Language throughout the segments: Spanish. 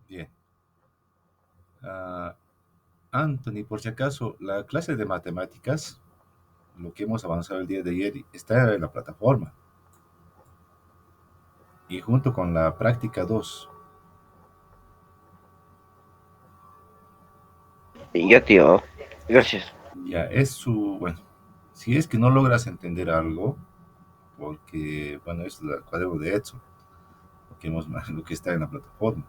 Bien. Ah, Anthony, por si acaso, la clase de matemáticas, lo que hemos avanzado el día de ayer, está en la plataforma. Y junto con la práctica 2. Y ya, tío. Gracias. Ya es bueno, si es que no logras entender algo, porque, bueno, es el cuaderno de Edson, lo que está en la plataforma.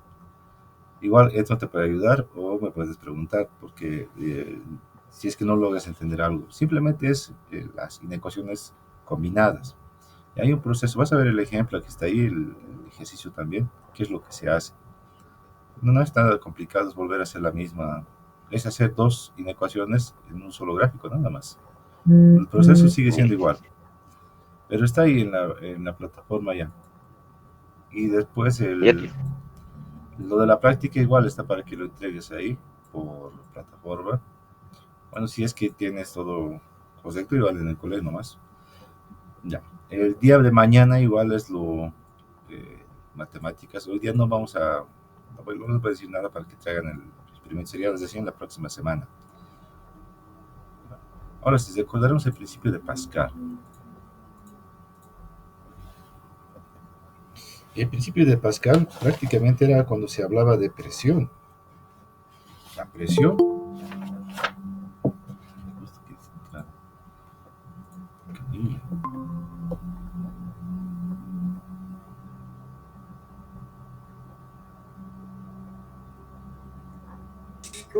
Igual Edson te puede ayudar o me puedes preguntar, porque si es que no logras entender algo, simplemente es las inecuaciones combinadas. Y hay un proceso, vas a ver el ejemplo, aquí está ahí el ejercicio también, qué es lo que se hace. No es nada complicado, es volver a hacer la misma, es hacer dos inecuaciones en un solo gráfico, nada más. El proceso sigue siendo igual, pero está ahí en la plataforma ya. Y después Ya, tío. lo de la práctica igual está para que lo entregues ahí por plataforma. Bueno, si es que tienes todo correcto, igual en el colegio nomás. Ya. El día de mañana igual es matemáticas. Hoy día no vamos a, no les voy a decir nada para que traigan el experimento. Sería es decir, la próxima semana. Ahora, si recordaremos el principio de Pascal. El principio de Pascal prácticamente era cuando se hablaba de presión. La presión.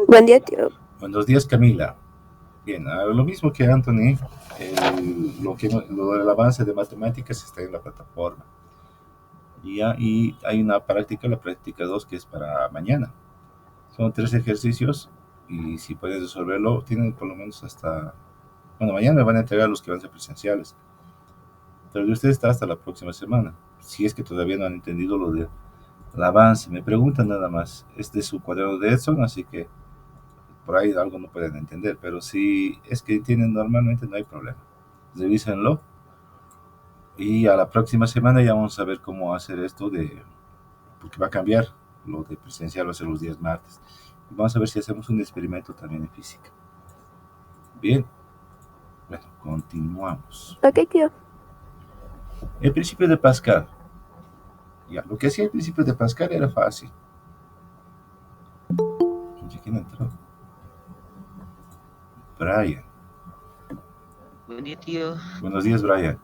Buen día, tío. Buenos días, Camila. Bien, lo mismo que Anthony, lo del avance de matemáticas está en la plataforma. Y hay una práctica, la práctica 2 que es para mañana. Son 3 ejercicios y si puedes resolverlo, tienen por lo menos hasta, bueno, mañana me van a entregar los que van a ser presenciales. Pero de ustedes está hasta la próxima semana. Si es que todavía no han entendido lo del avance, me preguntan nada más. Es de su cuaderno de Edson, así que por ahí algo no pueden entender. Pero si es que entienden normalmente, no hay problema. Revísenlo. Y a la próxima semana ya vamos a ver cómo hacer esto porque va a cambiar. Lo de presencial va a ser los días martes. Vamos a ver si hacemos un experimento también en física. Bien, bueno, continuamos. Ok, tío. El principio de Pascal. Ya, lo que hacía el principio de Pascal era fácil. ¿Quién entró? Brian. Buen día, tío. Buenos días, Brian.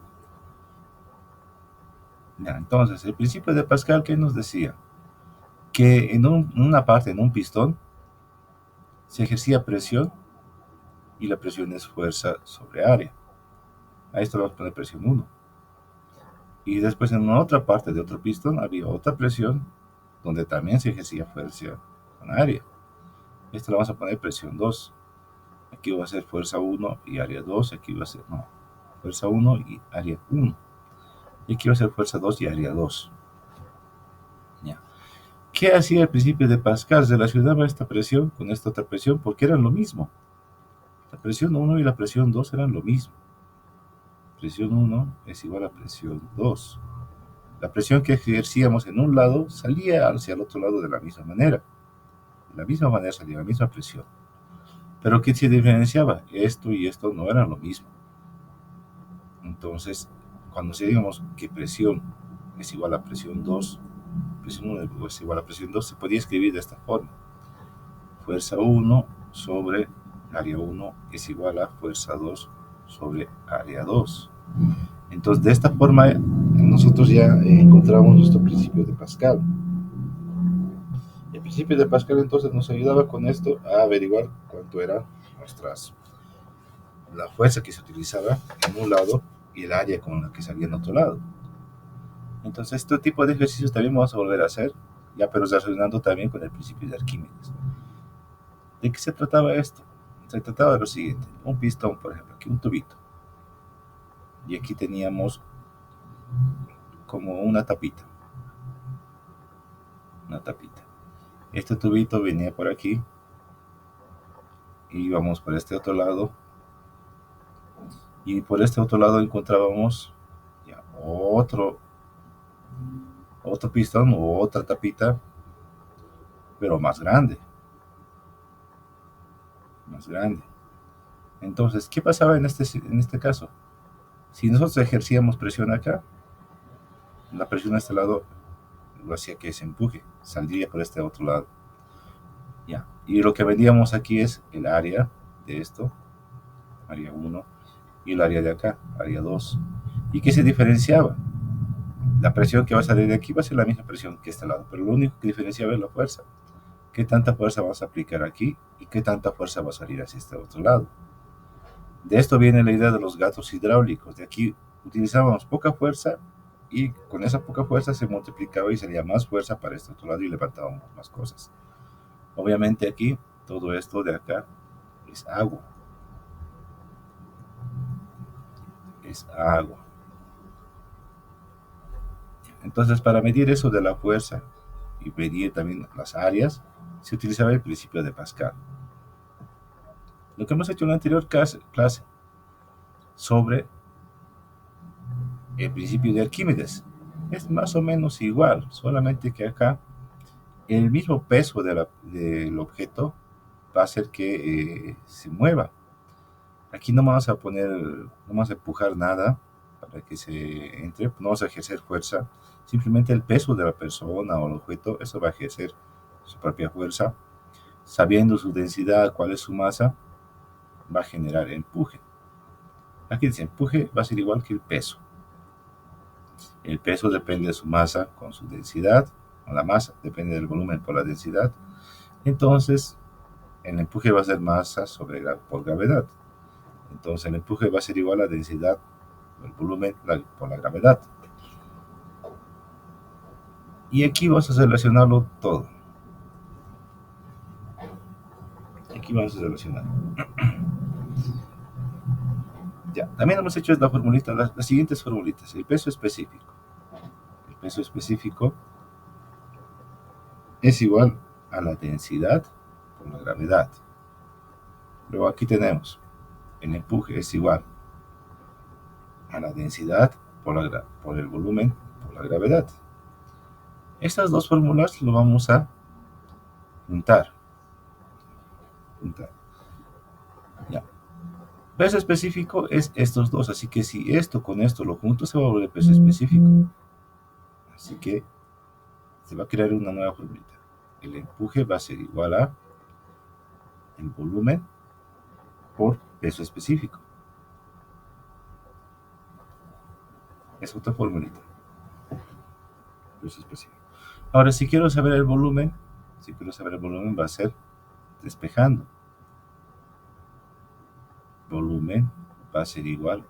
Ya, entonces, el principio de Pascal, ¿qué nos decía? Que en una parte, en un pistón, se ejercía presión y la presión es fuerza sobre área. A esto le vamos a poner presión 1. Y después en una otra parte de otro pistón había otra presión donde también se ejercía fuerza con área. Esto le vamos a poner presión 2. Aquí va a ser fuerza 1 y área 2. Aquí va a ser, no, fuerza 1 y área 1. Y aquí va a ser fuerza 2 y área 2. Ya. ¿Qué hacía el principio de Pascal? Relacionaba esta presión con esta otra presión porque eran lo mismo. La presión 1 y la presión 2 eran lo mismo. Presión 1 es igual a presión 2. La presión que ejercíamos en un lado salía hacia el otro lado de la misma manera. De la misma manera salía la misma presión. Pero ¿qué se diferenciaba? Esto y esto no eran lo mismo. Entonces, cuando digamos que presión es igual a presión 2, presión 1 es igual a presión 2, se podía escribir de esta forma. Fuerza 1 sobre área 1 es igual a fuerza 2 sobre área 2. Entonces, de esta forma, nosotros ya encontramos nuestro principio de Pascal. El principio de Pascal entonces nos ayudaba con esto a averiguar cuánto era la fuerza que se utilizaba en un lado y el área con la que salía en otro lado. Entonces, este tipo de ejercicios también vamos a volver a hacer, ya pero relacionando también con el principio de Arquímedes. ¿De qué se trataba esto? Se trataba de lo siguiente: un pistón, por ejemplo, aquí un tubito, y aquí teníamos como una tapita. Este tubito venía por aquí y íbamos por este otro lado, y por este otro lado encontrábamos ya otro pistón o otra tapita pero más grande. Más grande. Entonces, ¿qué pasaba en este caso? Si nosotros ejercíamos presión acá, la presión a este lado lo hacía que se empuje, saldría por este otro lado. Ya. Y lo que veníamos aquí es el área de esto, área 1, y el área de acá, área 2. ¿Y qué se diferenciaba? La presión que va a salir de aquí va a ser la misma presión que este lado, pero lo único que diferenciaba es la fuerza. ¿Qué tanta fuerza vamos a aplicar aquí y qué tanta fuerza va a salir hacia este otro lado? De esto viene la idea de los gatos hidráulicos. De aquí utilizábamos poca fuerza y con esa poca fuerza se multiplicaba y salía más fuerza para este otro lado y levantábamos más cosas. Obviamente aquí, todo esto de acá es agua. Es agua. Entonces, para medir eso de la fuerza y medir también las áreas, se utilizaba el principio de Pascal. Lo que hemos hecho en la anterior clase sobre el principio de Arquímedes es más o menos igual, solamente que acá el mismo peso del objeto va a hacer que se mueva. Aquí no vamos a poner, no vamos a empujar nada para que se entre, no vamos a ejercer fuerza, simplemente el peso de la persona o el objeto, eso va a ejercer su propia fuerza. Sabiendo su densidad, cuál es su masa, va a generar empuje. Aquí dice empuje va a ser igual que el peso. El peso depende de su masa con su densidad, o la masa depende del volumen por la densidad. Entonces, el empuje va a ser masa por gravedad. Entonces, el empuje va a ser igual a la densidad, el volumen por la gravedad. Y aquí vamos a relacionarlo todo. Aquí vamos a relacionar. Ya, también hemos hecho la formulita, las siguientes formulitas. El peso específico. El peso específico es igual a la densidad por la gravedad. Luego aquí tenemos el empuje es igual a la densidad por el volumen por la gravedad. Estas dos fórmulas lo vamos a juntar. Ya. Peso específico es estos dos, así que si esto con esto lo junto se va a volver peso específico. Así que se va a crear una nueva formulita. El empuje va a ser igual a el volumen por peso específico. Es otra formulita. Peso específico. Ahora, si quiero saber el volumen, va a ser despejando. Volumen va a ser igual,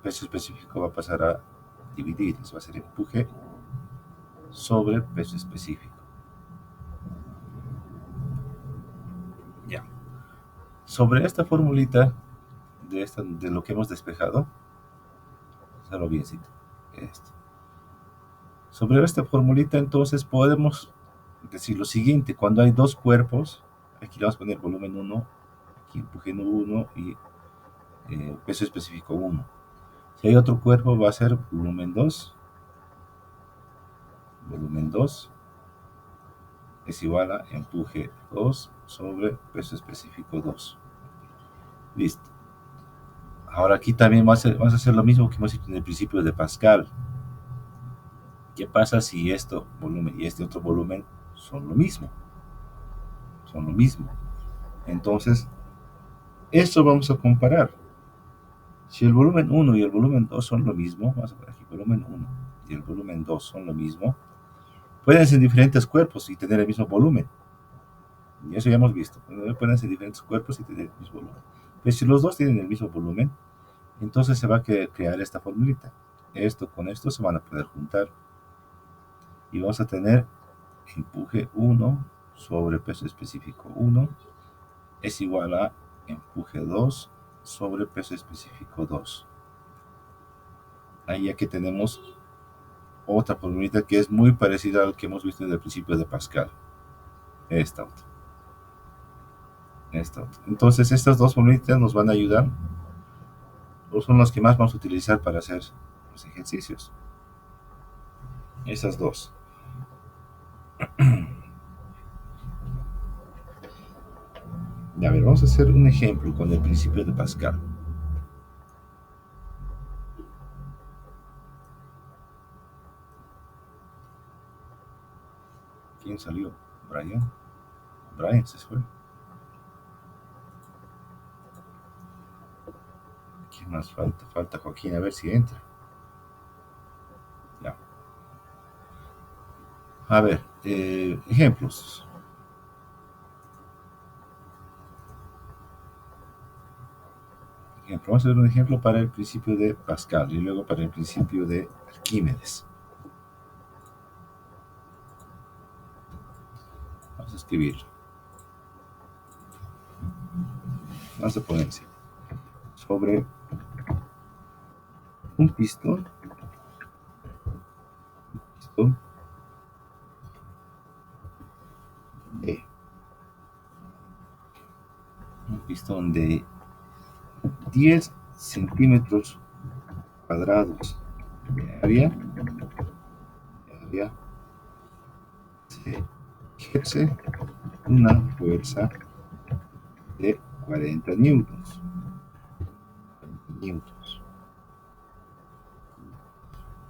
peso específico va a pasar a dividir, eso va a ser empuje sobre peso específico. Ya. Sobre esta formulita de lo que hemos despejado, hacerlo biencito. Esto. Sobre esta formulita, entonces podemos decir lo siguiente: cuando hay dos cuerpos, aquí le vamos a poner volumen 1, aquí empuje 1 y peso específico 1. Si hay otro cuerpo, va a ser volumen 2. Volumen 2 es igual a empuje 2 sobre peso específico 2. Listo. Ahora aquí también vamos a hacer lo mismo que hemos hecho en el principio de Pascal. ¿Qué pasa si este volumen y este otro volumen son lo mismo? Son lo mismo. Entonces, esto vamos a comparar. Si el volumen 1 y el volumen 2 son lo mismo, vamos a poner aquí volumen 1 y el volumen 2 son lo mismo, pueden ser diferentes cuerpos y tener el mismo volumen. Y eso ya hemos visto. Pueden ser diferentes cuerpos y tener el mismo volumen. Pero si los dos tienen el mismo volumen, entonces se va a crear esta formulita. Esto con esto se van a poder juntar. Y vamos a tener empuje 1 sobre peso específico 1 es igual a empuje 2 sobre peso específico 2. Ahí aquí tenemos otra formulita que es muy parecida al que hemos visto en el principio de Pascal. Esta otra. Entonces estas dos formulitas nos van a ayudar, o son las que más vamos a utilizar para hacer los ejercicios. Esas dos. A ver, vamos a hacer un ejemplo con el principio de Pascal. ¿Quién salió? Brian. Brian se fue. ¿Quién más falta? Falta Joaquín, a ver si entra. Ya. A ver, ejemplos. Vamos a ver un ejemplo para el principio de Pascal y luego para el principio de Arquímedes. Vamos a escribirlo. Vamos a poner así. Sobre un pistón de un pistón de 10 centímetros cuadrados de área se ejerce una fuerza de 40 newtons.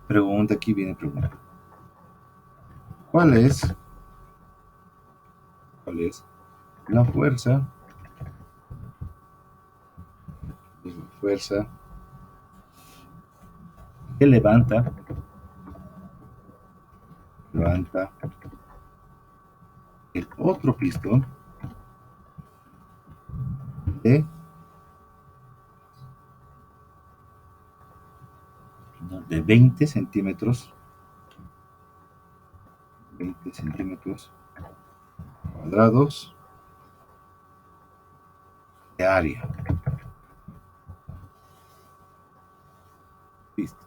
Pregunta, aquí viene pregunta. ¿Cuál es la fuerza que levanta el otro pistón de 20 centímetros cuadrados de área? Listo.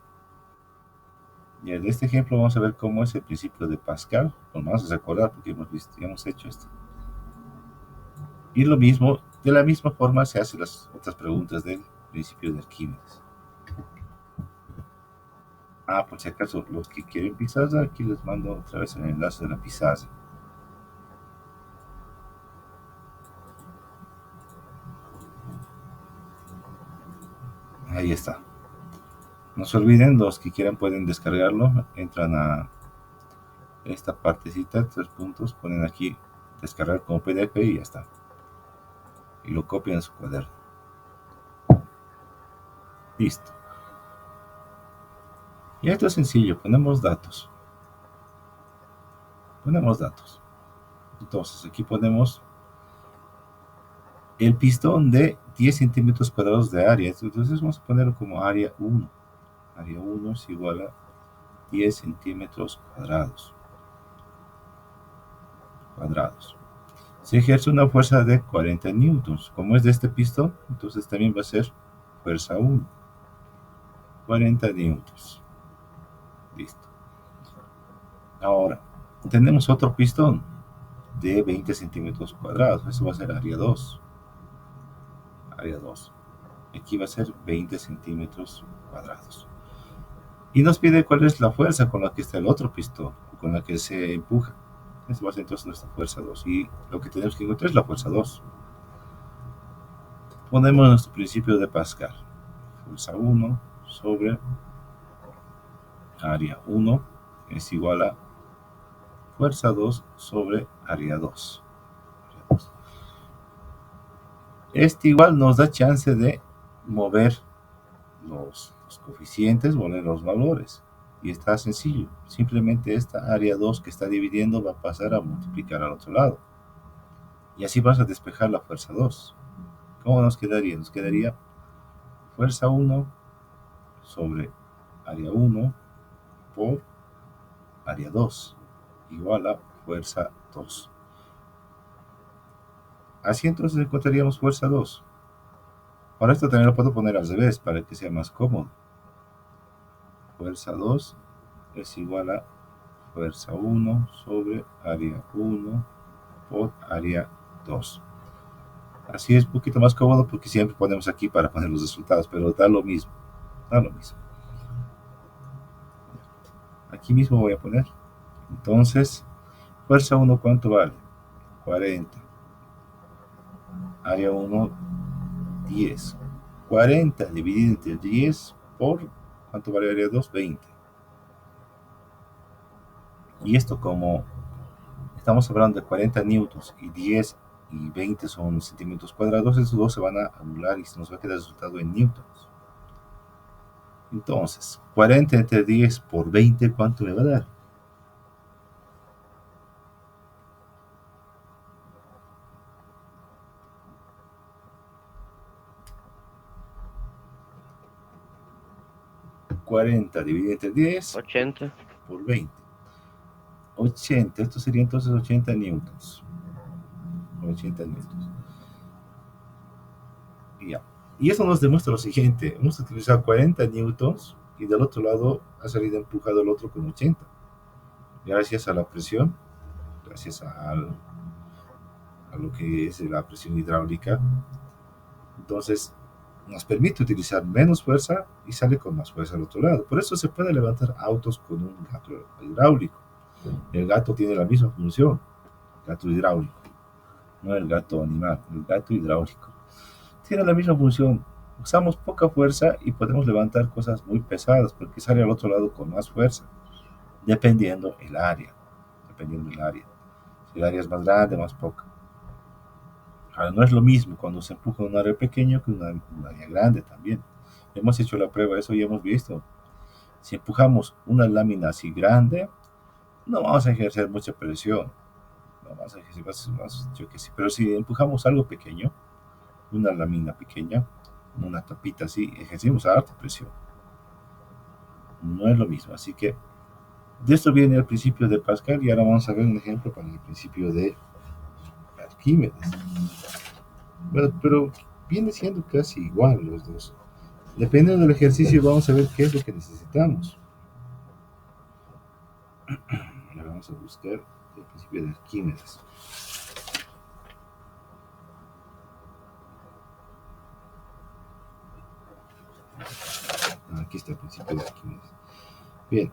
Y en este ejemplo vamos a ver cómo es el principio de Pascal. Pues vamos a recordar porque hemos hecho esto. Y lo mismo, de la misma forma se hacen las otras preguntas del principio de Arquímedes. Por si acaso, los que quieren pizarra, aquí les mando otra vez el enlace de la pizarra. Ahí está. No se olviden, los que quieran pueden descargarlo. Entran a esta partecita, 3 puntos, ponen aquí descargar como PDF y ya está. Y lo copian en su cuaderno. Listo. Y esto es sencillo, ponemos datos. Entonces aquí ponemos el pistón de 10 centímetros cuadrados de área. Entonces vamos a ponerlo como área 1. Área 1 es igual a 10 centímetros cuadrados. Se ejerce una fuerza de 40 newtons. Como es de este pistón, entonces también va a ser fuerza 1. 40 newtons. Listo. Ahora, tenemos otro pistón de 20 centímetros cuadrados. Eso va a ser área 2. Aquí va a ser 20 centímetros cuadrados. Y nos pide cuál es la fuerza con la que está el otro pistón, con la que se empuja. Esa va a ser entonces nuestra fuerza 2. Y lo que tenemos que encontrar es la fuerza 2. Ponemos nuestro principio de Pascal. Fuerza 1 sobre área 1 es igual a fuerza 2 sobre área 2. Este igual nos da chance de mover los coeficientes, mover los valores. Y está sencillo. Simplemente esta área 2 que está dividiendo va a pasar a multiplicar al otro lado. Y así vas a despejar la fuerza 2. ¿Cómo nos quedaría? Nos quedaría fuerza 1 sobre área 1 por área 2 igual a fuerza 2. Así entonces encontraríamos fuerza 2. Ahora esto también lo puedo poner al revés para que sea más cómodo. Fuerza 2 es igual a fuerza 1 sobre área 1 por área 2. Así es un poquito más cómodo porque siempre ponemos aquí para poner los resultados, pero da lo mismo. Aquí mismo voy a poner. Entonces, fuerza 1, ¿cuánto vale? 40. área 1, 10. 40 dividido entre 10 por, ¿cuánto vale área 2? 20. Y esto, como estamos hablando de 40 newtons y 10 y 20 son centímetros cuadrados, esos dos se van a anular y se nos va a quedar el resultado en newtons. Entonces, 40 entre 10 por 20, ¿cuánto me va a dar? ¿40 dividido entre 10 80. por 20? 80, esto sería entonces 80 newtons. 80 newtons. Ya. Y eso nos demuestra lo siguiente: hemos utilizado 40 newtons y del otro lado ha salido empujado el otro con 80. Gracias a la presión, gracias a lo que es la presión hidráulica. Entonces, nos permite utilizar menos fuerza y sale con más fuerza al otro lado. Por eso se puede levantar autos con un gato hidráulico. El gato tiene la misma función, gato hidráulico, no el gato animal, el gato hidráulico. Tiene la misma función. Usamos poca fuerza y podemos levantar cosas muy pesadas porque sale al otro lado con más fuerza, dependiendo el área. Dependiendo el área. Si el área es más grande, más poca. Ahora, no es lo mismo cuando se empuja un área pequeño que un área grande también. Hemos hecho la prueba de eso y hemos visto. Si empujamos una lámina así grande, no vamos a ejercer mucha presión. No vamos a ejercer más, yo que sí. Pero si empujamos algo pequeño, una lámina pequeña, una tapita así, ejercimos harta presión. No es lo mismo. Así que de esto viene el principio de Pascal y ahora vamos a ver un ejemplo para el principio de Arquímedes. Bueno, pero viene siendo casi igual los dos. Dependiendo del ejercicio vamos a ver qué es lo que necesitamos. Ahora vamos a buscar el principio de Arquímedes. Aquí está el principio de Arquímedes. Bien.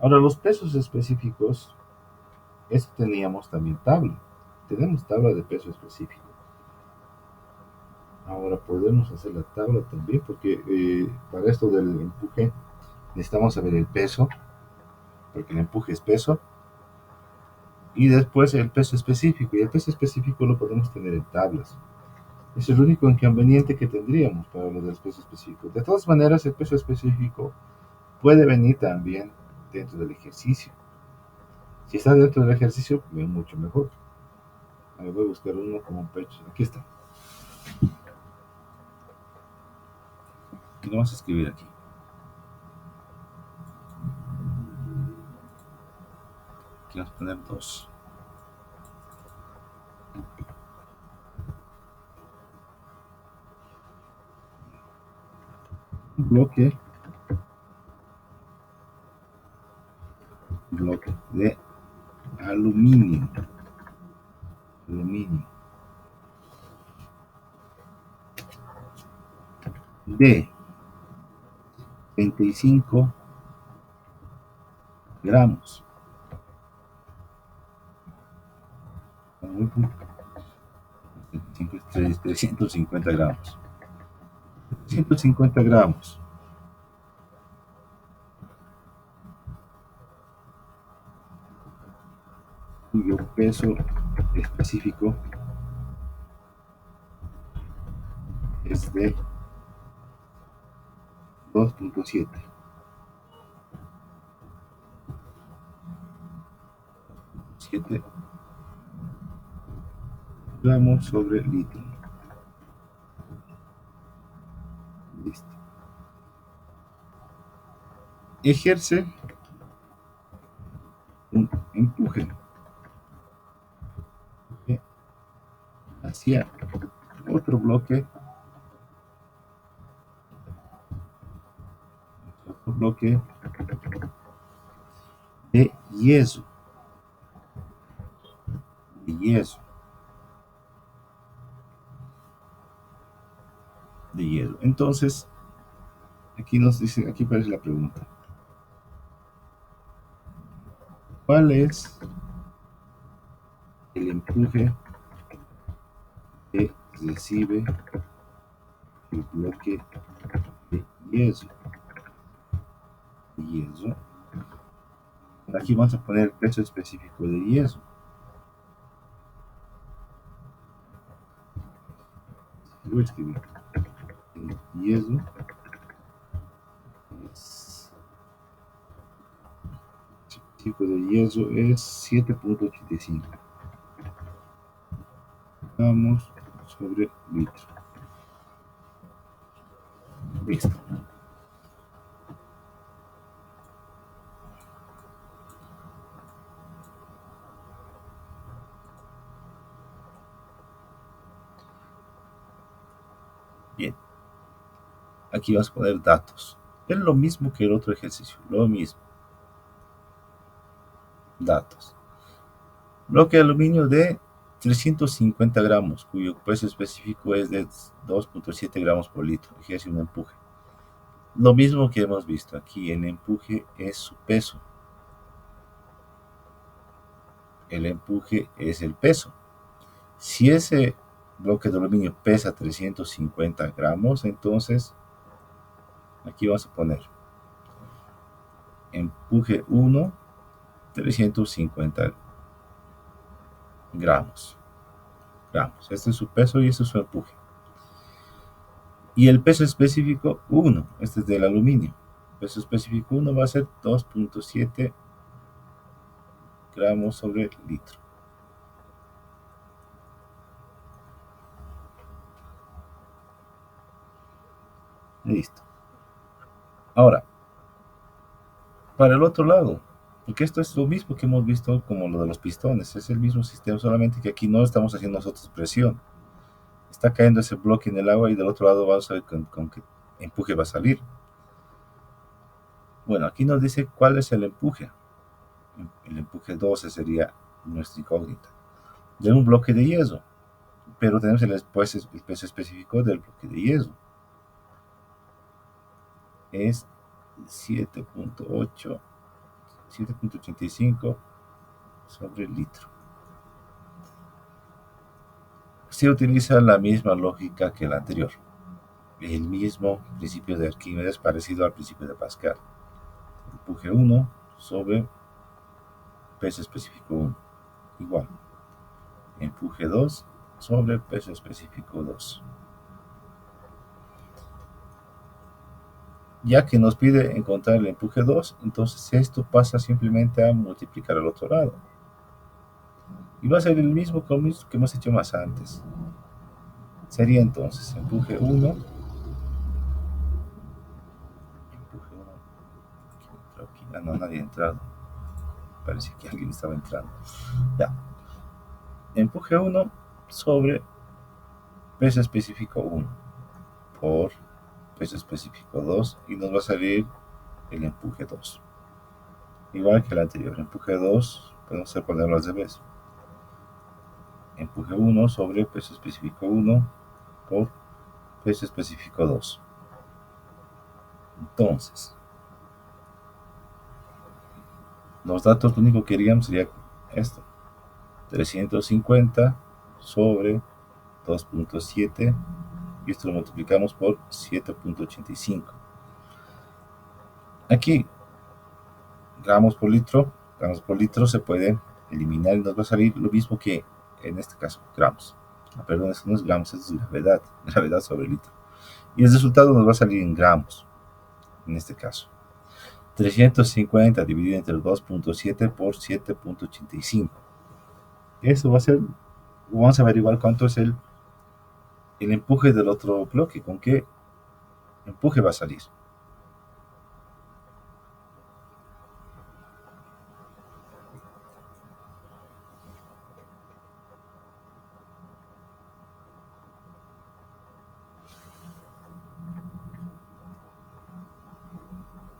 Ahora, los pesos específicos, esto teníamos también tabla. Tenemos tabla de peso específico. Ahora podemos hacer la tabla también porque para esto del empuje necesitamos saber el peso, porque el empuje es peso, y después el peso específico. Y el peso específico lo podemos tener en tablas. Es el único inconveniente que tendríamos para lo del peso específico. De todas maneras, el peso específico puede venir también dentro del ejercicio. Si está dentro del ejercicio, es mucho mejor. Ahora voy a buscar uno como un pecho. Aquí está. Y lo vamos a escribir aquí. Aquí vamos a poner 2. Un bloque de aluminio. De 25 gramos. 350 gramos. 150 gramos. Cuyo peso específico es de 2.7. 7 gramos sobre litro. Listo. Ejerce un empuje hacia otro bloque de yeso. de hielo. Entonces, aquí nos dice, aquí aparece la pregunta. ¿Cuál es el empuje que recibe el bloque de hielo? Aquí vamos a poner el peso específico de hielo. Voy a escribir. El hielo es, el tipo de hielo es 7.85 gramos sobre litro. Listo. Bien. Aquí vas a poner datos. Es lo mismo que el otro ejercicio. Lo mismo. Datos. Bloque de aluminio de 350 gramos, cuyo peso específico es de 2.7 gramos por litro. Ejerce un empuje. Lo mismo que hemos visto aquí, el empuje es su peso. El empuje es el peso. Si ese bloque de aluminio pesa 350 gramos, entonces aquí vamos a poner empuje 1, 350 gramos. Este es su peso y este es su empuje. Y el peso específico 1, este es del aluminio. El peso específico 1 va a ser 2.7 gramos sobre litro. Listo. Ahora, para el otro lado, porque esto es lo mismo que hemos visto como lo de los pistones, es el mismo sistema, solamente que aquí no estamos haciendo nosotros presión. Está cayendo ese bloque en el agua y del otro lado vamos a ver con qué empuje va a salir. Bueno, aquí nos dice cuál es el empuje. El empuje 12 sería nuestra incógnita. De un bloque de yeso, pero tenemos el peso específico del bloque de yeso. Es 7.85 sobre litro. Se utiliza la misma lógica que la anterior. El mismo principio de Arquímedes parecido al principio de Pascal. Empuje 1 sobre peso específico 1. Igual. Empuje 2 sobre peso específico 2. Ya que nos pide encontrar el empuje 2, entonces esto pasa simplemente a multiplicar al otro lado. Y va a ser el mismo que hemos hecho más antes. Sería entonces empuje 1. Empuje 1. Aquí. Ah, no, nadie ha entrado. Parece que alguien estaba entrando. Ya. Empuje 1 sobre peso específico 1 por peso específico 2 y nos va a salir el empuje 2. Igual que el anterior, empuje 2, podemos ponerlo al revés. Empuje 1 sobre peso específico 1 por peso específico 2. Entonces, los datos, lo único que queríamos sería esto. 350 sobre 2.7 y esto lo multiplicamos por 7.85. Aquí, gramos por litro se puede eliminar y nos va a salir lo mismo que en este caso, gramos. Perdón, esto no es gramos, es gravedad sobre litro. Y el resultado nos va a salir en gramos, en este caso. 350 dividido entre 2.7 por 7.85. Eso va a ser, vamos a averiguar cuánto es el empuje del otro bloque, con qué empuje va a salir.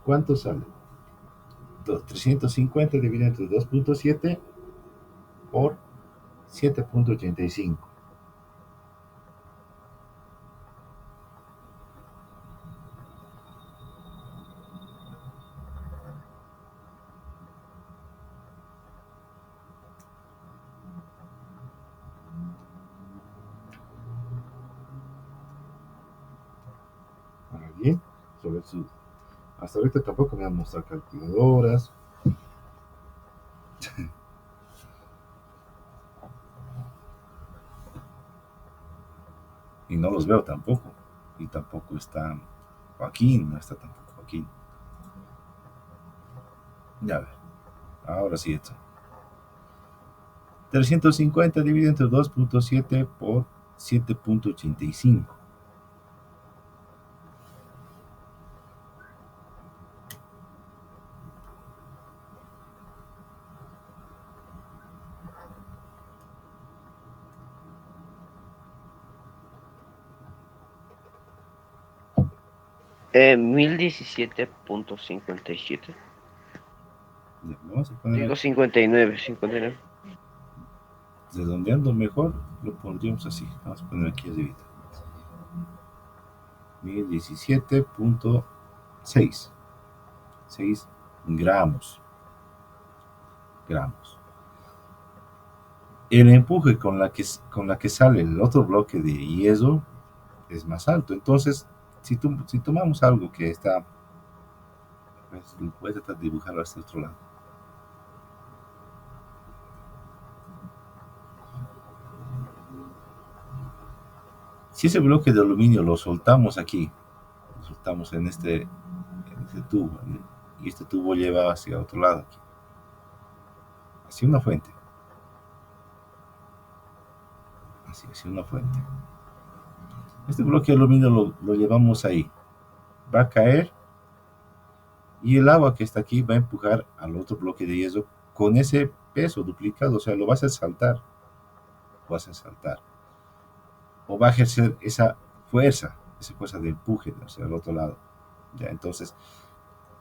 ¿Cuánto sale? 350 dividido entre 2.7 por 7.85. Bien, sobre su... Hasta ahorita tampoco me han mostrado calculadoras. Y no los veo tampoco. Y tampoco está Joaquín, no está tampoco Joaquín. Ya ver, ahora sí esto. 350 dividido entre 2.7 por 7.85. Eh, 1017.57. Vamos a poner Digo aquí, 59, 59. redondeando mejor, lo pondríamos así. Vamos a poner aquí arriba. 1017.6. 6 gramos. Gramos. El empuje con la que sale el otro bloque de yeso es más alto. Entonces, si tomamos algo que está, pues, voy a tratar de dibujarlo hasta otro lado. Si ese bloque de aluminio lo soltamos aquí, lo soltamos en este tubo, y este tubo lleva hacia otro lado, aquí, hacia una fuente, hacia una fuente. Este bloque de aluminio lo llevamos ahí, va a caer y el agua que está aquí va a empujar al otro bloque de yeso con ese peso duplicado, o sea, lo vas a saltar, lo vas a saltar, o va a ejercer esa fuerza de empuje hacia el otro lado. ¿Ya? Entonces,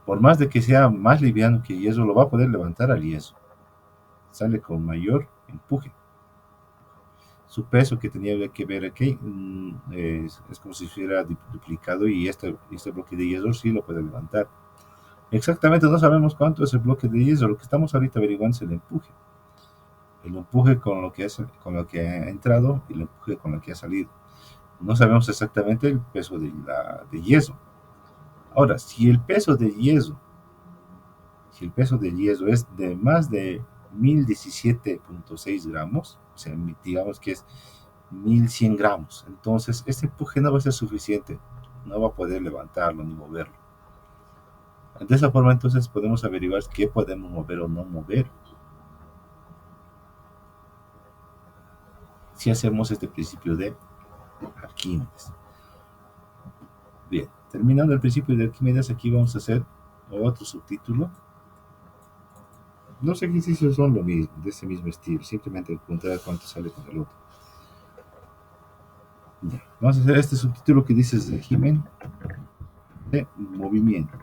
por más de que sea más liviano que el yeso, lo va a poder levantar al yeso, sale con mayor empuje. Su peso que tenía que ver aquí es como si fuera duplicado, y este bloque de yeso sí lo puede levantar. Exactamente no sabemos cuánto es el bloque de yeso, lo que estamos ahorita averiguando es el empuje. El empuje con lo que ha entrado y el empuje con lo que ha salido. No sabemos exactamente el peso de yeso. Ahora, si el peso de yeso es de más de 1017.6 gramos, o sea, digamos que es 1100 gramos, entonces este empuje no va a ser suficiente, no va a poder levantarlo ni moverlo. De esa forma, entonces podemos averiguar qué podemos mover o no mover si hacemos este principio de Arquímedes. Bien, terminando el principio de Arquímedes, aquí vamos a hacer otro subtítulo. Los ejercicios son lo mismo, de ese mismo estilo, simplemente encontrar cuánto sale con el otro. Ya, vamos a hacer este subtítulo que dice régimen de movimiento.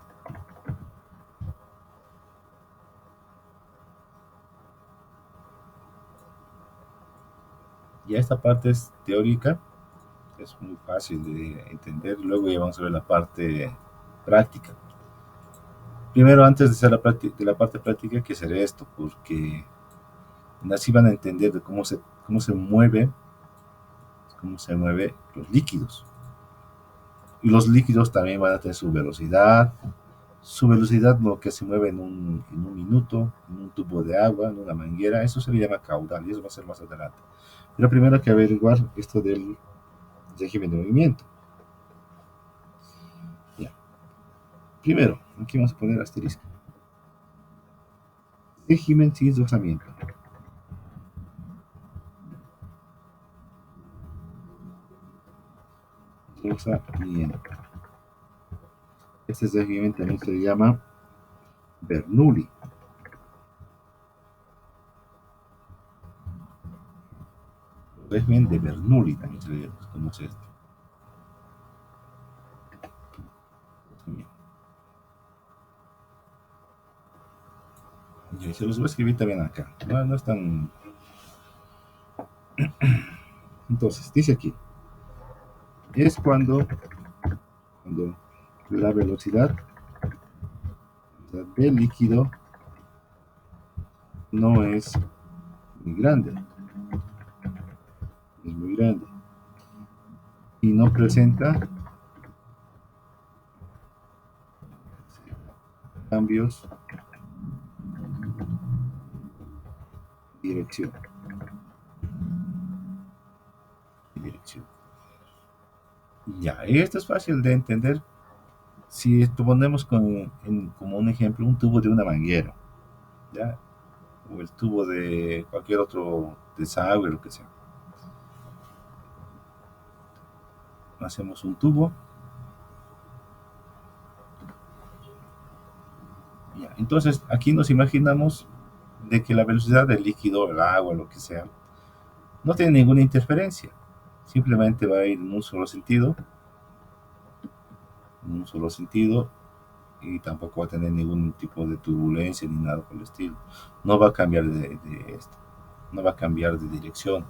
Ya esta parte es teórica, es muy fácil de entender. Luego ya vamos a ver la parte práctica. Primero, antes de hacer la parte práctica, que será esto, porque así van a entender de cómo se mueven los líquidos. Y los líquidos también van a tener su velocidad, lo que se mueve en un minuto, en un tubo de agua, en una manguera. Eso se le llama caudal, y eso va a ser más adelante. Pero primero hay que averiguar esto del régimen de movimiento. Ya. Primero, aquí vamos a poner asterisco. Régimen sin rozamiento. Rozamiento. Este régimen también se le llama Bernoulli. Régimen de Bernoulli también se le conoce esto. Y se los voy a escribir también acá. No es tan... Entonces, dice aquí. Es cuando la velocidad del líquido no es muy grande. Es muy grande. Y no presenta cambios de dirección. Ya, esto es fácil de entender si ponemos como un ejemplo un tubo de una manguera, ¿ya? O el tubo de cualquier otro desagüe, lo que sea. Hacemos un tubo. Ya, entonces, aquí nos imaginamos de que la velocidad del líquido, el agua, lo que sea, no tiene ninguna interferencia. Simplemente va a ir en un solo sentido, y tampoco va a tener ningún tipo de turbulencia ni nada por el estilo. No va a cambiar no va a cambiar de dirección.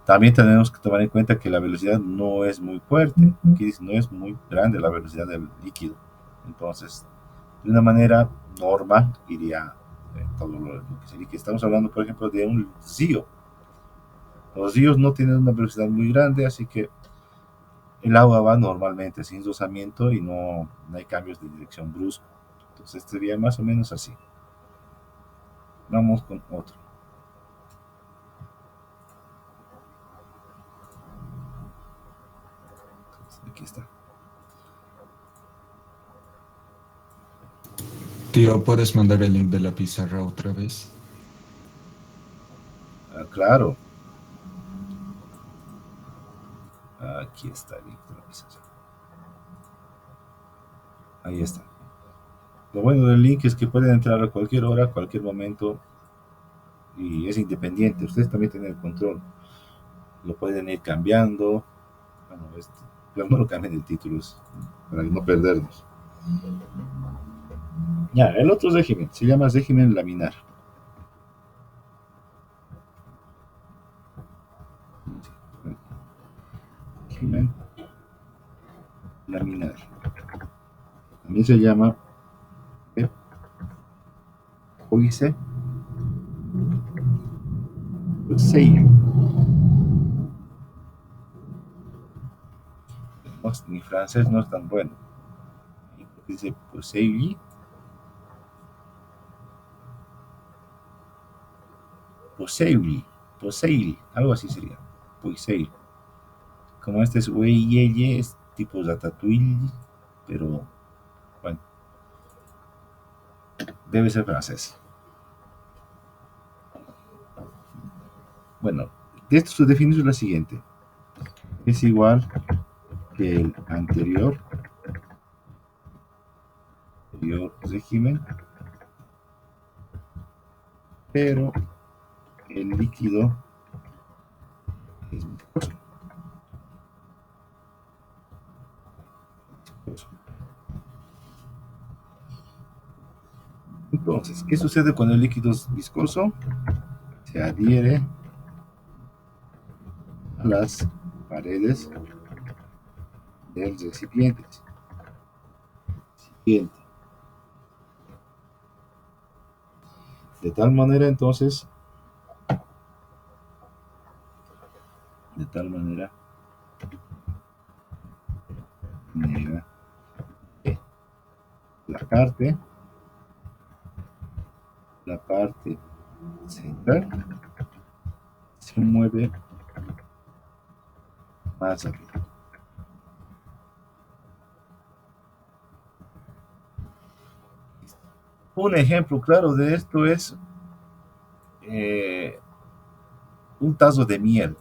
También tenemos que tomar en cuenta que la velocidad no es muy fuerte. Aquí dice, no es muy grande la velocidad del líquido. Entonces, de una manera normal iría todo lo que sería. Que estamos hablando, por ejemplo, de un río. Los ríos no tienen una velocidad muy grande, así que el agua va normalmente sin rozamiento y no hay cambios de dirección brusco. Entonces sería más o menos así. Vamos con otro. Entonces, aquí está. Tío, ¿puedes mandar el link de la pizarra otra vez? Claro. Aquí está el link de la pizarra. Ahí está. Lo bueno del link es que pueden entrar a cualquier hora, a cualquier momento, y es independiente. Ustedes también tienen el control. Lo pueden ir cambiando. Bueno, pero no lo cambien el título, para no perdernos. Ya, el otro régimen se llama régimen laminar. Régimen laminar. También se llama Poiseuille. Mi francés no es tan bueno. Dice Poiseuille. Poseil, algo así sería. Poiseil. Como este es Weyeye, es tipo Ratatouille, pero bueno, debe ser francés. Bueno, de esto su definición es la siguiente: es igual que el anterior régimen, pero el líquido es viscoso. Entonces, ¿qué sucede cuando el líquido es viscoso? Se adhiere a las paredes del recipiente. De tal manera, entonces, de tal manera que la parte central se mueve más arriba. Un ejemplo claro de esto es eh, un tazo de miel,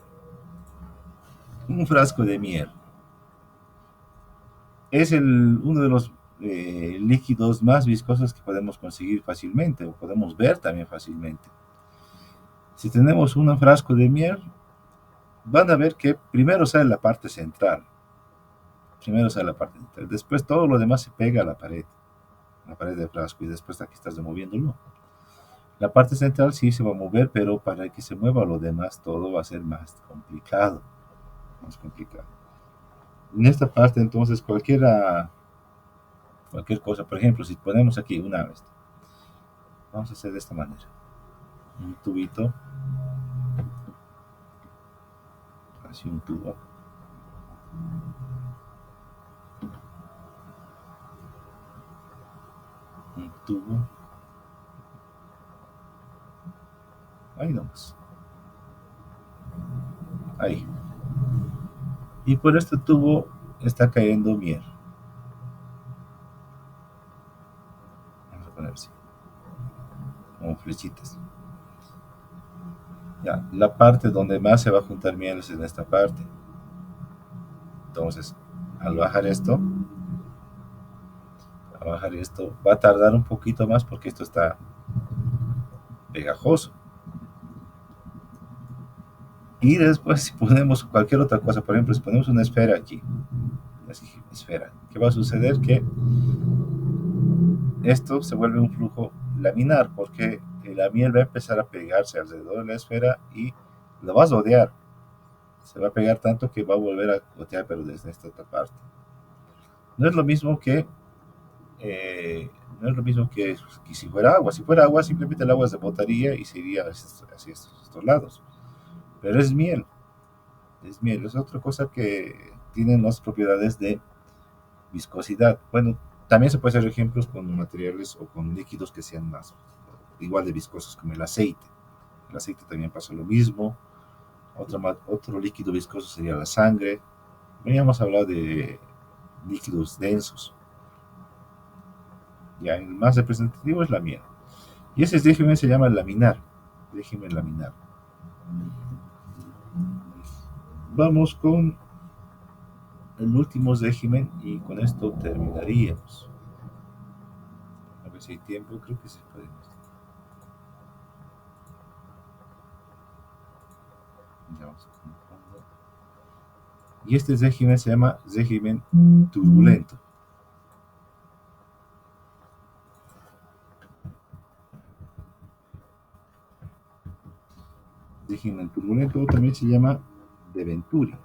un frasco de miel. Es uno de los líquidos más viscosos que podemos conseguir fácilmente o podemos ver también fácilmente. Si tenemos un frasco de miel, van a ver que primero sale la parte central, después todo lo demás se pega a la pared del frasco, y después aquí estás moviéndolo. La parte central sí se va a mover, pero para que se mueva lo demás todo va a ser más complicado. En esta parte, entonces, cualquier cosa, por ejemplo, si ponemos aquí una vez, vamos a hacer de esta manera: un tubito, así un tubo, tubo. Ahí nomás. Ahí. Y por este tubo está cayendo miel. Vamos a poner así, como flechitas. Ya, la parte donde más se va a juntar miel es en esta parte. Entonces, al bajar esto, va a tardar un poquito más porque esto está pegajoso. Y después, si ponemos cualquier otra cosa, por ejemplo, si ponemos una esfera aquí, esfera, ¿qué va a suceder? Que esto se vuelve un flujo laminar porque la miel va a empezar a pegarse alrededor de la esfera y lo vas a odiar. Se va a pegar tanto que va a volver a gotear, pero desde esta otra parte. No es lo mismo que si fuera agua. Si fuera agua, simplemente el agua se botaría y se iría hacia estos lados. Pero es miel. Es miel. Es otra cosa que tienen las propiedades de viscosidad. Bueno, también se puede hacer ejemplos con materiales o con líquidos que sean más igual de viscosos como el aceite. El aceite también pasa lo mismo. Otro líquido viscoso sería la sangre. Habíamos hablado de líquidos densos. Ya, el más representativo es la miel. Y ese régimen se llama laminar. Régimen laminar. Vamos con el último régimen y con esto terminaríamos. A ver si hay tiempo, creo que se puede. Y este régimen se llama régimen turbulento. Régimen turbulento también se llama de Venturi.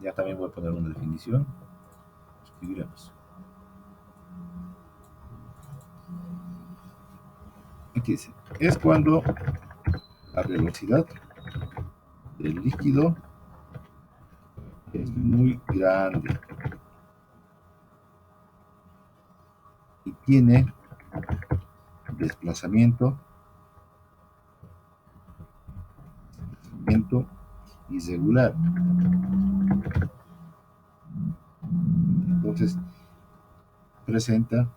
Ya también voy a poner una definición. Escribiremos. Aquí dice, es cuando la velocidad del líquido es muy grande y tiene desplazamiento irregular. Entonces presenta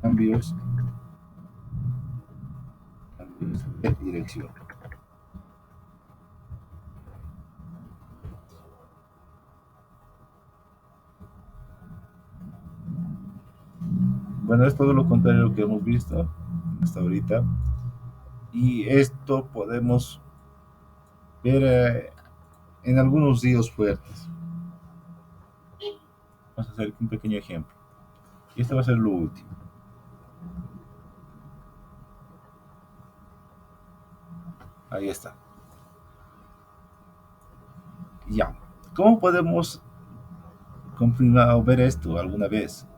cambios de dirección. Bueno, es todo lo contrario a lo que hemos visto hasta ahorita. Y esto podemos ver en algunos ríos fuertes. Vamos a hacer un pequeño ejemplo. Y este va a ser lo último. Ahí está. Ya. ¿Cómo podemos confirmar o ver esto alguna vez?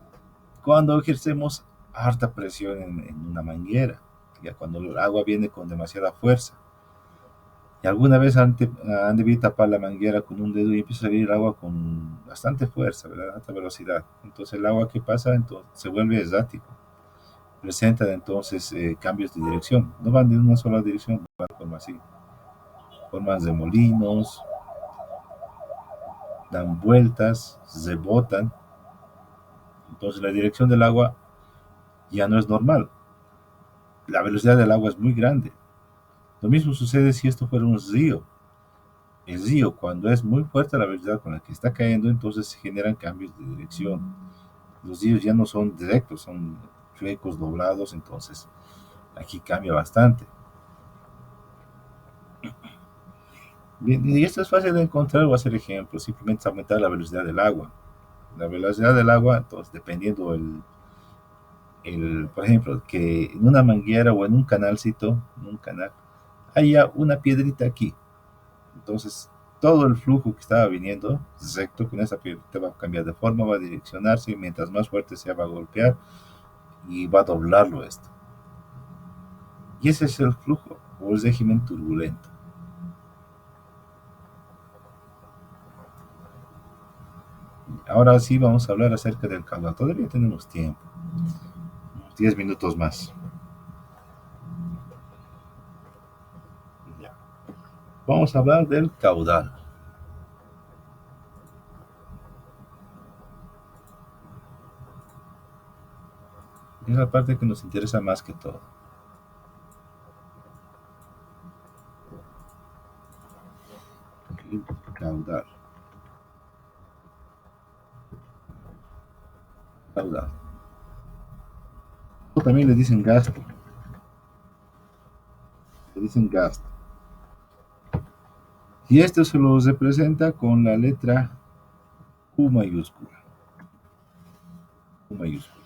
Cuando ejercemos harta presión en una manguera, ya cuando el agua viene con demasiada fuerza. Y alguna vez han debido tapar la manguera con un dedo y empieza a salir el agua con bastante fuerza, ¿verdad? Alta velocidad. Entonces el agua que pasa entonces, se vuelve errático. Presenta entonces cambios de dirección. No van de una sola dirección, van como así. Formas de molinos, dan vueltas, rebotan. Entonces la dirección del agua ya no es normal. La velocidad del agua es muy grande. Lo mismo sucede si esto fuera un río. El río, cuando es muy fuerte la velocidad con la que está cayendo, entonces se generan cambios de dirección. Los ríos ya no son directos, son flecos doblados, entonces aquí cambia bastante. Bien, y esto es fácil de encontrar o hacer ejemplos, simplemente es aumentar la velocidad del agua. La velocidad del agua, entonces dependiendo por ejemplo, que en una manguera o en un canalcito, en un canal, haya una piedrita aquí. Entonces, todo el flujo que estaba viniendo recto con esa piedrita va a cambiar de forma, va a direccionarse y mientras más fuerte sea va a golpear y va a doblarlo esto. Y ese es el flujo o el régimen turbulento. Ahora sí vamos a hablar acerca del caudal. Todavía tenemos tiempo, unos 10 minutos más. Ya. Vamos a hablar del caudal. Es la parte que nos interesa más que todo. El caudal. Caudal. O también le dicen gasto. Le dicen gasto. Y esto se lo representa con la letra Q mayúscula. Q mayúscula.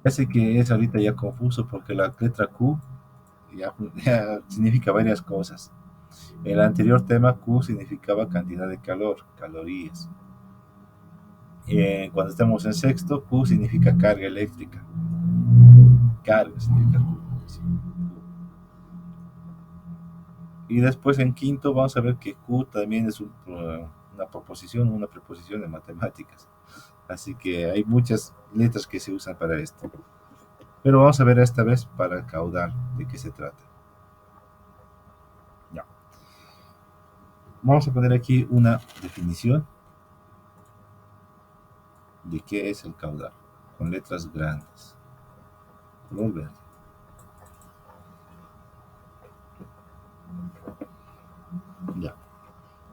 Parece que es ahorita ya confuso porque la letra Q ya significa varias cosas. En el anterior tema Q significaba cantidad de calor, calorías. Cuando estamos en sexto, Q significa carga eléctrica. Carga significa Q. Y después en quinto vamos a ver que Q también es una proposición, una preposición de matemáticas. Así que hay muchas letras que se usan para esto. Pero vamos a ver esta vez para el caudal de qué se trata. Ya. Vamos a poner aquí una definición de qué es el caudal, con letras grandes, color verde. Ya.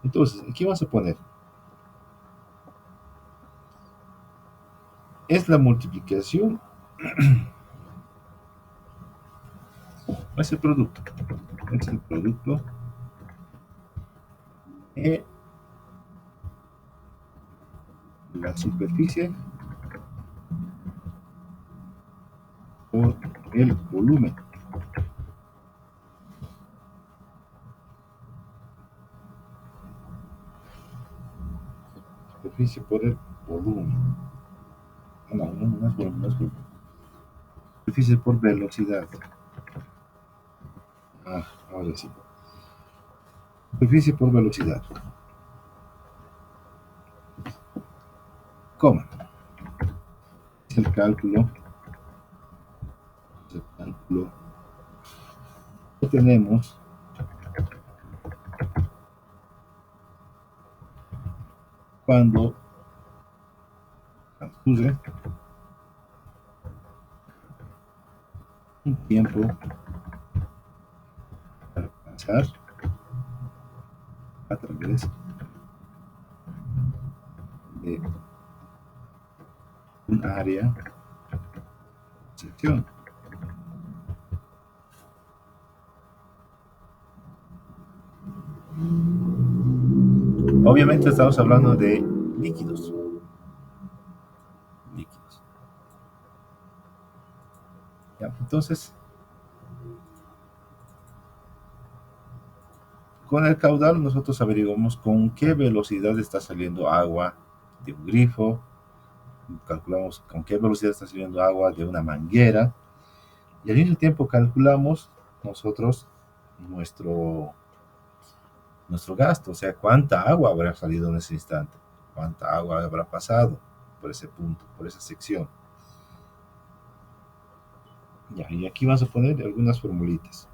Entonces, aquí vamos a poner, es la multiplicación, es el producto de la superficie por el volumen. Superficie por el volumen. No es volumen, no es volumen. Superficie por velocidad. Ahora sí. Superficie por velocidad. Coma. Es el cálculo. Que tenemos cuando transcurre un tiempo para pasar a través de un área de sección. Obviamente estamos hablando de líquidos. Ya, entonces, con el caudal nosotros averiguamos con qué velocidad está saliendo agua de un grifo, calculamos con qué velocidad está saliendo agua de una manguera y al mismo tiempo calculamos nosotros nuestro gasto, o sea, cuánta agua habrá salido en ese instante, cuánta agua habrá pasado por ese punto, por esa sección. Ya, y aquí vamos a poner algunas formulitas.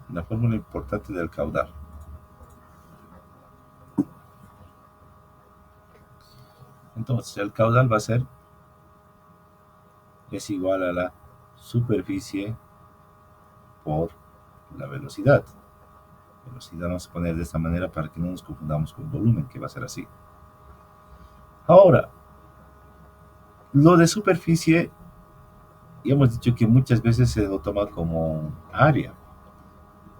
La fórmula importante del caudal. Entonces, el caudal va a ser, es igual a la superficie por la velocidad. Velocidad vamos a poner de esta manera para que no nos confundamos con volumen, que va a ser así. Ahora, lo de superficie, ya hemos dicho que muchas veces se lo toma como área.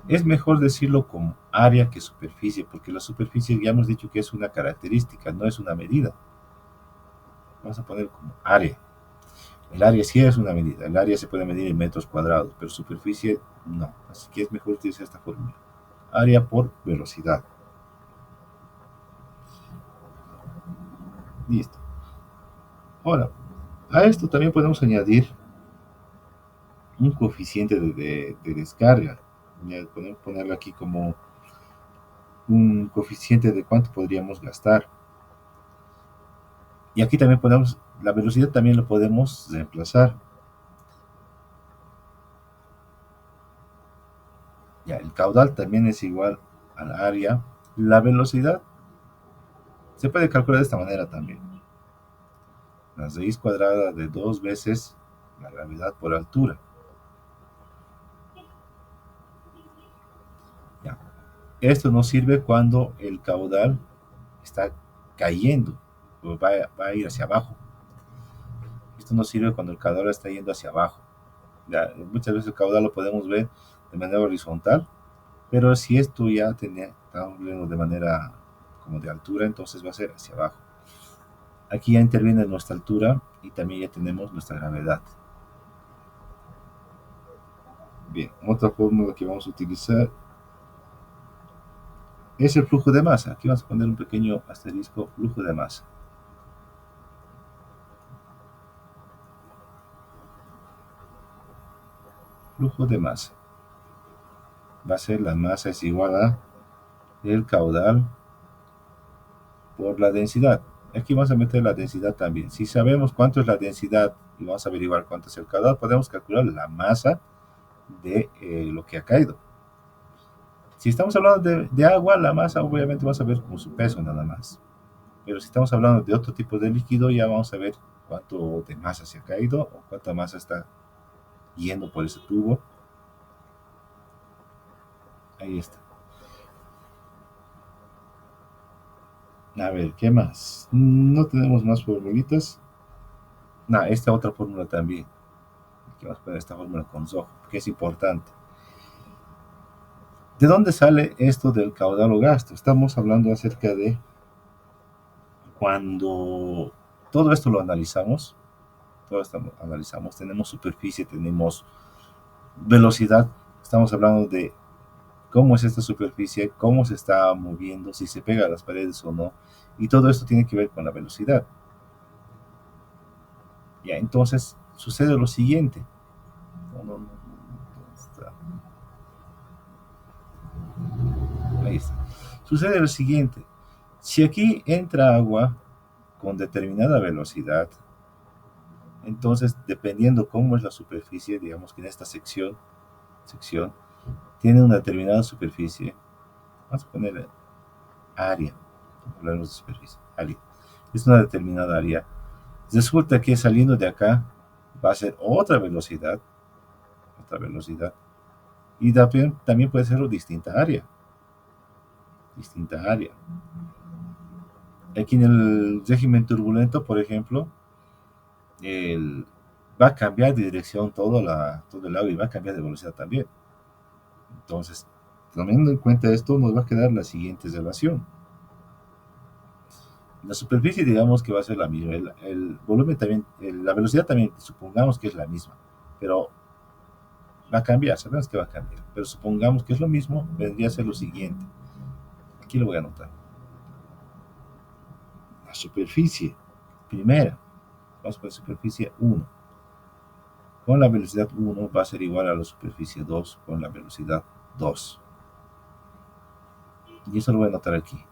Es mejor decirlo como área que superficie, porque la superficie ya hemos dicho que es una característica, no es una medida. Vamos a poner como área. El área sí es una medida, el área se puede medir en metros cuadrados, pero superficie no. Así que es mejor utilizar esta fórmula. Área por velocidad. Listo. Ahora, A esto también podemos añadir un coeficiente de descarga. Ya podemos ponerlo aquí como un coeficiente de cuánto podríamos gastar. Y aquí también podemos, la velocidad también lo podemos reemplazar. Ya, el caudal también es igual al área. La velocidad se puede calcular de esta manera también. La raíz cuadrada de 2 veces la gravedad por altura. Ya. Esto nos sirve cuando el caudal está cayendo, o va a ir hacia abajo. Esto nos sirve cuando el caudal está yendo hacia abajo. Ya, muchas veces el caudal lo podemos ver de manera horizontal, pero si esto ya estamos viendo de manera como de altura, entonces va a ser hacia abajo. Aquí ya interviene nuestra altura y también ya tenemos nuestra gravedad. Bien, otra fórmula que vamos a utilizar es el flujo de masa. Aquí vamos a poner un pequeño asterisco, flujo de masa. Flujo de masa. Va a ser la masa es igual a el caudal por la densidad. Aquí vamos a meter la densidad también. Si sabemos cuánto es la densidad y vamos a averiguar cuánto es el caudal, podemos calcular la masa de lo que ha caído. Si estamos hablando de agua, la masa obviamente vamos a ver con su peso nada más. Pero si estamos hablando de otro tipo de líquido, ya vamos a ver cuánto de masa se ha caído o cuánta masa está yendo por ese tubo. Ahí está. A ver, ¿qué más? No tenemos más formulitas. Esta otra fórmula también. Aquí vamos a poner esta fórmula con rojo, que es importante. ¿De dónde sale esto del caudal o gasto? Estamos hablando acerca de cuando todo esto lo analizamos, tenemos superficie, tenemos velocidad, estamos hablando de cómo es esta superficie, cómo se está moviendo, si se pega a las paredes o no, y todo esto tiene que ver con la velocidad. Ya, entonces sucede lo siguiente. Ahí está. Sucede lo siguiente. Si aquí entra agua con determinada velocidad, entonces dependiendo cómo es la superficie, digamos que en esta sección tiene una determinada superficie, vamos a poner área, hablamos de superficie, área, es una determinada área, resulta que saliendo de acá va a ser otra velocidad, y también puede ser distinta área. Aquí en el régimen turbulento, por ejemplo, va a cambiar de dirección todo el agua y va a cambiar de velocidad también. Entonces, teniendo en cuenta esto, nos va a quedar la siguiente relación. La superficie, digamos que va a ser la misma. El volumen también, la velocidad también, supongamos que es la misma. Pero va a cambiar, sabemos que va a cambiar. Pero supongamos que es lo mismo, vendría a ser lo siguiente. Aquí lo voy a anotar. La superficie primera, vamos con la superficie 1. Con la velocidad 1 va a ser igual a la superficie 2 con la velocidad 2. Y eso lo voy a anotar aquí.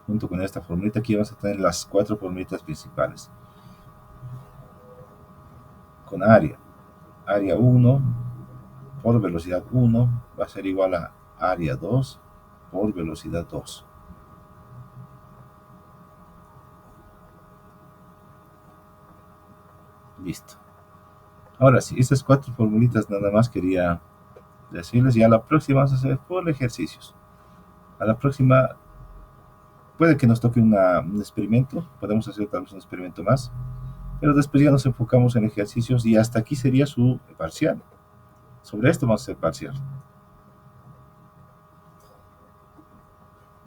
Junto con esta formulita aquí vamos a tener las 4 formulitas principales. Con área 1 por velocidad 1 va a ser igual a área 2 por velocidad 2. Listo. Ahora sí, estas 4 formulitas nada más quería decirles, y a la próxima vamos a hacer por ejercicios. A la próxima puede que nos toque un experimento, podemos hacer tal vez un experimento más, pero después ya nos enfocamos en ejercicios y hasta aquí sería su parcial. Sobre esto vamos a hacer parcial.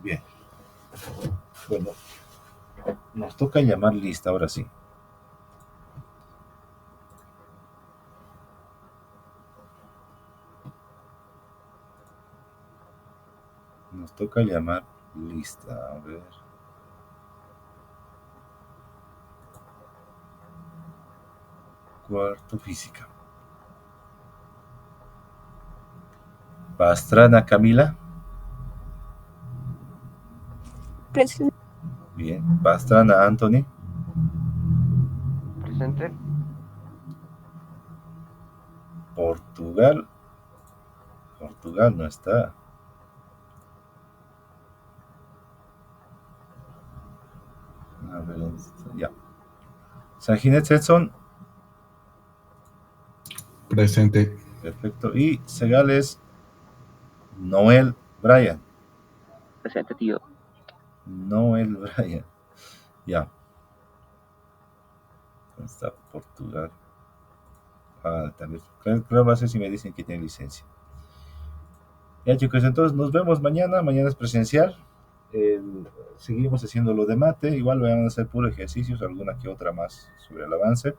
Bien. Bueno, nos toca llamar lista ahora sí. Nos toca llamar lista. A ver. cuarto física. Pastrana Camila. Presente. Bien. Pastrana Anthony. Presente. Portugal. Portugal no está. A ver, ¿dónde está? Ya. Sanjinet Setson. Presente. Perfecto. Y Segales Noel Bryan. Presente, tío. Noel Bryan. Ya. ¿Dónde está Portugal? También. Creo va a ser si me dicen que tiene licencia. Ya, chicos, entonces nos vemos mañana. Mañana es presencial. Seguimos haciendo lo de mate. Igual van a hacer puros ejercicios, alguna que otra más sobre el avance.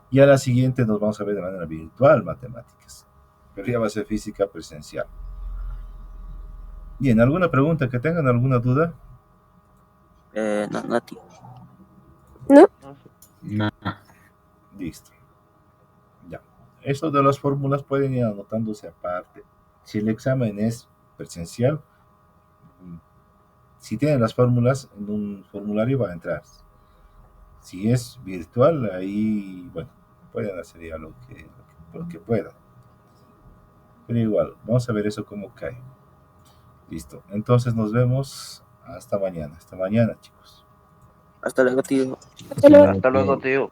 Y a la siguiente nos vamos a ver de manera virtual matemáticas. Pero ya va a ser física presencial. Bien, ¿alguna pregunta que tengan? ¿Alguna duda? No, tío. ¿No? Nah. Listo. Ya. Eso de las fórmulas pueden ir anotándose aparte. Si el examen es presencial, si tienen las fórmulas en un formulario va a entrar. Si es virtual, ahí, bueno, pueden hacer ya lo que puedan. Pero igual, vamos a ver eso cómo cae. Listo. Entonces nos vemos hasta mañana. Hasta mañana, chicos. Hasta luego, tío. Hasta luego. Hasta luego, tío.